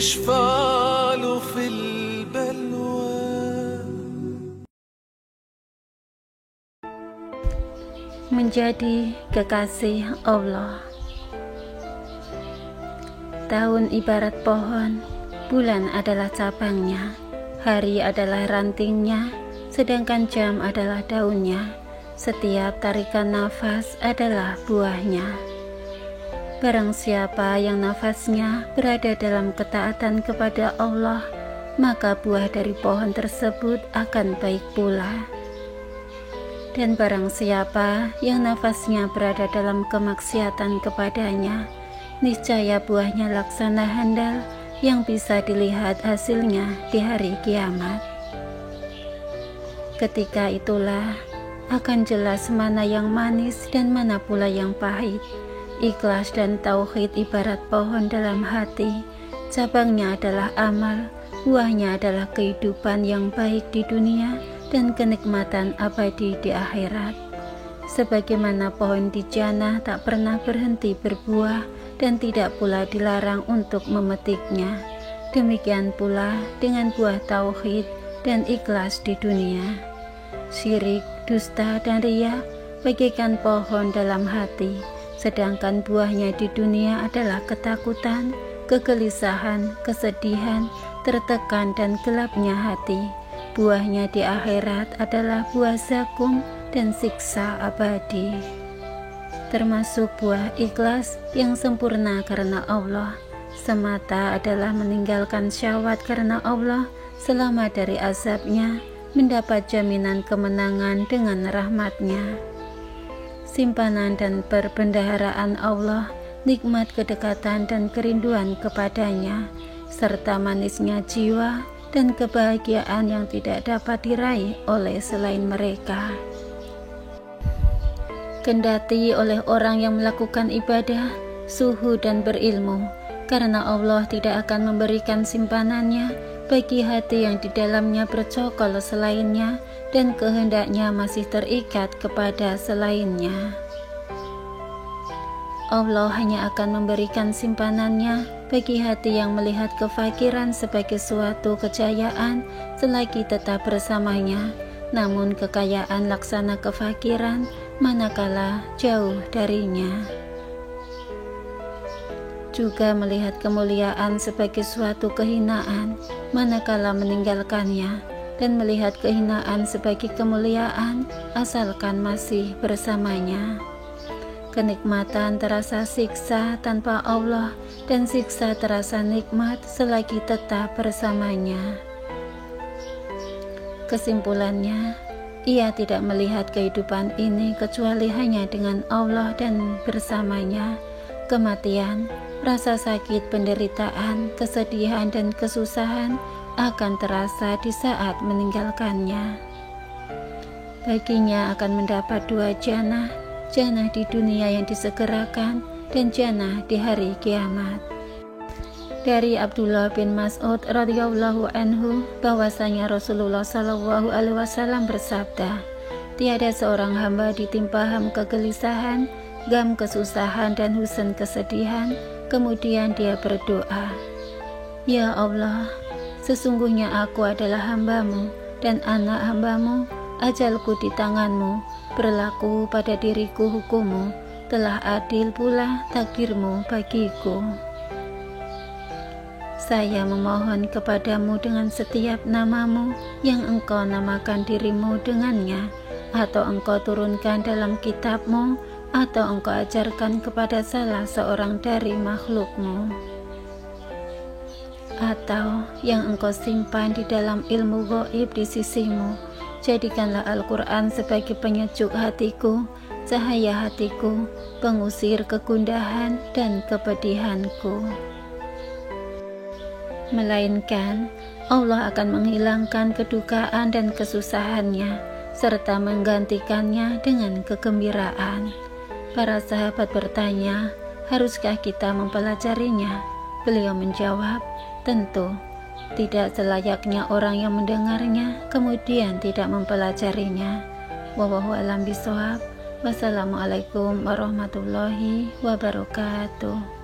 يشفع له في البلوى. Menjadi kekasih Allah. Tahun ibarat pohon, bulan adalah cabangnya, hari adalah rantingnya, sedangkan jam adalah daunnya. Setiap tarikan nafas adalah buahnya. Barang siapa yang nafasnya berada dalam ketaatan kepada Allah, maka buah dari pohon tersebut akan baik pula. Dan barang siapa yang nafasnya berada dalam kemaksiatan kepadanya, niscaya buahnya laksana handal yang bisa dilihat hasilnya di hari kiamat. Ketika itulah akan jelas mana yang manis dan mana pula yang pahit. Ikhlas dan tauhid ibarat pohon dalam hati, cabangnya adalah amal, buahnya adalah kehidupan yang baik di dunia dan kenikmatan abadi di akhirat. Sebagaimana pohon di jannah tak pernah berhenti berbuah dan tidak pula dilarang untuk memetiknya, demikian pula dengan buah tauhid dan ikhlas di dunia. Syirik, dusta, dan riya bagaikan pohon dalam hati, sedangkan buahnya di dunia adalah ketakutan, kegelisahan, kesedihan, tertekan, dan gelapnya hati. Buahnya di akhirat adalah buah zakum dan siksa abadi. Termasuk buah ikhlas yang sempurna karena Allah semata adalah meninggalkan syahwat karena Allah, selamat dari azabnya, mendapat jaminan kemenangan dengan rahmatnya. Simpanan dan perbendaharaan Allah, nikmat kedekatan dan kerinduan kepadanya, serta manisnya jiwa dan kebahagiaan yang tidak dapat diraih oleh selain mereka. Kendati oleh orang yang melakukan ibadah, suhu dan berilmu, karena Allah tidak akan memberikan simpanannya bagi hati yang di dalamnya bercokol selainnya dan kehendaknya masih terikat kepada selainnya. Allah hanya akan memberikan simpanannya bagi hati yang melihat kefakiran sebagai suatu kejayaan selagi tetap bersamanya, namun kekayaan laksana kefakiran manakala jauh darinya. Juga melihat kemuliaan sebagai suatu kehinaan manakala meninggalkannya, dan melihat kehinaan sebagai kemuliaan asalkan masih bersamanya. Kenikmatan terasa siksa tanpa Allah, dan siksa terasa nikmat selagi tetap bersamanya. Kesimpulannya, ia tidak melihat kehidupan ini kecuali hanya dengan Allah dan bersamanya. Kematian, rasa sakit, penderitaan, kesedihan, dan kesusahan akan terasa di saat meninggalkannya. Baginya akan mendapat dua jannah, jannah di dunia yang disegerakan dan jannah di hari kiamat. Dari Abdullah bin Mas'ud radhiyallahu anhu bahwasanya Rasulullah sallallahu alaihi wasallam bersabda, tiada seorang hamba ditimpa ham kegelisahan, gam kesusahan, dan husan kesedihan, kemudian dia berdoa, Ya Allah, sesungguhnya aku adalah hambamu dan anak hambamu, ajalku di tanganmu, berlaku pada diriku hukummu, telah adil pula takdirmu bagiku. Saya memohon kepadamu dengan setiap namamu yang engkau namakan dirimu dengannya, atau engkau turunkan dalam kitabmu, atau engkau ajarkan kepada salah seorang dari makhlukmu, atau yang engkau simpan di dalam ilmu gaib di sisimu. Jadikanlah Al-Quran sebagai penyejuk hatiku, cahaya hatiku, pengusir kegundahan dan kepedihanku. Melainkan Allah akan menghilangkan kedukaan dan kesusahannya, serta menggantikannya dengan kegembiraan. Para sahabat bertanya, haruskah kita mempelajarinya? Beliau menjawab, tentu. Tidak selayaknya orang yang mendengarnya kemudian tidak mempelajarinya. Wallahu a'lam bishawab. Wassalamualaikum warahmatullahi wabarakatuh.